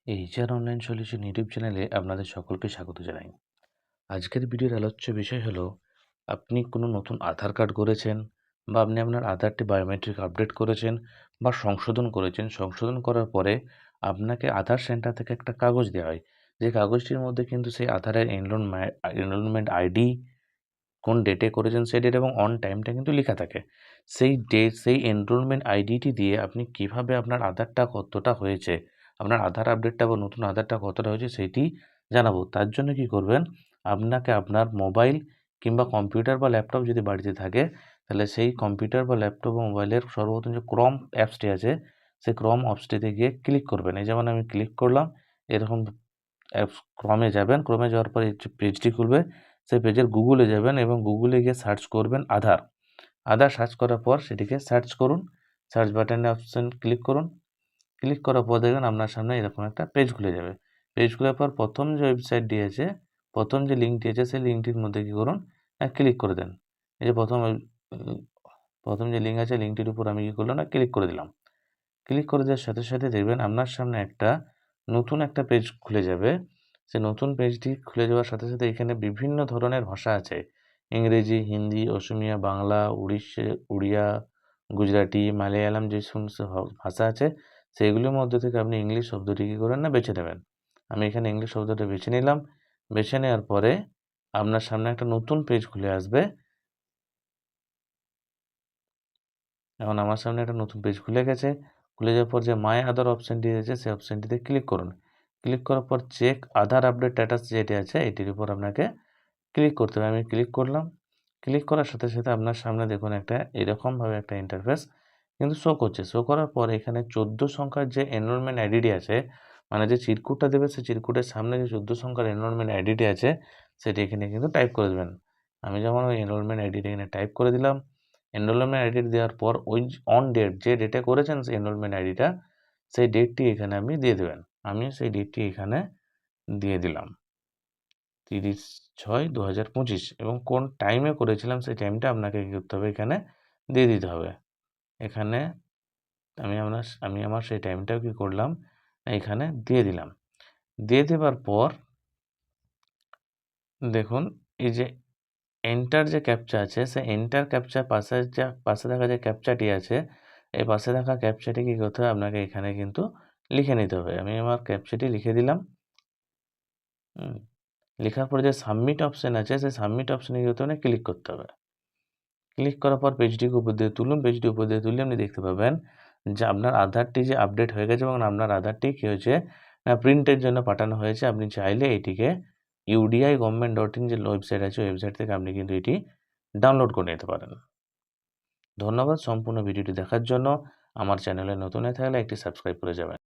HR online solution YouTube চ্যানেলে আপনাদের সকলকে স্বাগত জানাই। আজকের ভিডিওর আলোচ্য বিষয় হলো, আপনি কোনো নতুন আধার কার্ড করেছেন বা আপনি আপনার আধারটি বায়োমেট্রিক আপডেট করেছেন বা সংশোধন করেছেন। সংশোধন করার পরে আপনাকে আধার সেন্টার থেকে একটা কাগজ দেওয়া হয়, যে কাগজটির মধ্যে কিন্তু সেই আধারের এনরোলমেন্ট আইডি, কোন ডেটে করেছেন সেই ডেট এবং অন টাইমটা কিন্তু লেখা থাকে। সেই ডেট, সেই এনরোলমেন্ট আইডিটি দিয়ে আপনি কিভাবে আপনার আধারটা কতটা হয়েছে, আপনার আধার আপডেটটা বা নতুন আধারটা কতটা হয়েছে সেটি জানাবো। তার জন্য কি করবেন, আপনাকে আপনার মোবাইল কিংবা কম্পিউটার বা ল্যাপটপ যদি বাড়িতে থাকে, তাহলে সেই কম্পিউটার বা ল্যাপটপ বা মোবাইলের সর্বপ্রথম যে ক্রোম অ্যাপসটি আছে, সেই ক্রোম অ্যাপসটিতে গিয়ে ক্লিক করবেন। এই যেমন আমি ক্লিক করলাম, এরকম অ্যাপস ক্রমে যাবেন। ক্রমে যাওয়ার পরে যে পেজটি খুলবে, সেই পেজের গুগলে যাবেন এবং গুগলে গিয়ে সার্চ করবেন আধার। আধার সার্চ করার পর সেটিকে সার্চ করুন। সার্চ বাটনে অপশন ক্লিক করুন। ক্লিক করার পর দেখবেন আপনার সামনে এরকম একটা পেজ খুলে যাবে। পেজ খোলার পর প্রথম যে ওয়েবসাইটটি আছে, প্রথম যে লিঙ্কটি আছে, সেই লিঙ্কটির মধ্যে কী করুন, ক্লিক করে দেন। এই যে প্রথম যে লিঙ্ক আছে, লিঙ্কটির উপর আমি কী করলাম না, ক্লিক করে দিলাম। ক্লিক করে দেওয়ার সাথে সাথে দেখবেন আপনার সামনে নতুন একটা পেজ খুলে যাবে। সেই নতুন পেজটি খুলে যাওয়ার সাথে সাথে এখানে বিভিন্ন ধরনের ভাষা আছে। ইংরেজি, হিন্দি, অসমিয়া, বাংলা, উড়িয়া, গুজরাটি, মালয়ালম, যে সমস্ত ভাষা আছে, সেগুলোর মধ্যে থেকে আপনি ইংলিশ শব্দটি কী করেন না, বেছে নেবেন। আমি এখানে ইংলিশ শব্দটা বেছে নিলাম। বেছে নেওয়ার পরে আপনার সামনে একটা নতুন পেজ খুলে আসবে। এখন আমার সামনে একটা নতুন পেজ খুলে গেছে। খুলে যাওয়ার পর যে মাই আধার অপশানটি আছে, সেই অপশানটিতে ক্লিক করুন। ক্লিক করার পর চেক আধার আপডেট স্ট্যাটাস যেটি আছে, এটির উপর আপনাকে ক্লিক করতে হবে। আমি ক্লিক করলাম। ক্লিক করার সাথে সাথে আপনার সামনে দেখুন এরকমভাবে একটা ইন্টারফেস কিন্তু শো করছে। শো করার পর এখানে 14 সংখ্যার যে এনরোলমেন্ট আইডিটি আছে, মানে যে চিরকুটটা দেবে, সেই চিরকুটের সামনে যে 14 সংখ্যার এনরোলমেন্ট আইডিটি আছে, সেটি এখানে কিন্তু টাইপ করে দেবেন। আমি যেমন ওই এনরোলমেন্ট আইডিটা এখানে টাইপ করে দিলাম। এনরোলমেন্ট আইডি দেওয়ার পর ওই অন ডেট, যে ডেটে করেছেন সেই এনরোলমেন্ট আইডিটা, সেই ডেটটি এখানে আপনি দিয়ে দেবেন। আমি সেই ডেটটি এখানে দিয়ে দিলাম 30/6/2025 এবং কোন টাইমে করেছিলাম সেই টাইমটা আপনাকে কী করতে হবে, এখানে দিয়ে দিতে হবে। এখানে আমি আমার সেই টাইমটাও কী করলাম, এখানে দিয়ে দিলাম। দিয়ে দেওয়ার পর দেখুন, এই যে এন্টার যে ক্যাপচা আছে, সেই এন্টার ক্যাপচা পাশে থাকা যে ক্যাপচাটি আছে, এই পাশে থাকা ক্যাপচাটি কী করতে হবে, আপনাকে এখানে কিন্তু লিখে নিতে হবে। আমি আমার ক্যাপচাটি লিখে দিলাম। লেখার পরে যে সাবমিট অপশান আছে, সেই সাবমিট অপশানে কী করতে হবে, ক্লিক করতে হবে। ক্লিক করার পর পেজটিকে উপর দিয়ে তুলুন। পেজটি উপর দিয়ে তুললে আপনি দেখতে পাবেন যে আপনার আধারটি যে আপডেট হয়ে গেছে এবং আপনার আধারটি কী হয়েছে না, প্রিন্টের জন্য পাঠানো হয়েছে। আপনি চাইলে এটিকে UDI-government.in যে ওয়েবসাইট আছে, ওই ওয়েবসাইট থেকে আপনি কিন্তু এটি ডাউনলোড করে নিতে পারেন। ধন্যবাদ সম্পূর্ণ ভিডিওটি দেখার জন্য। আমার চ্যানেলে নতুন হয়ে থাকলে একটি সাবস্ক্রাইব করে যাবেন।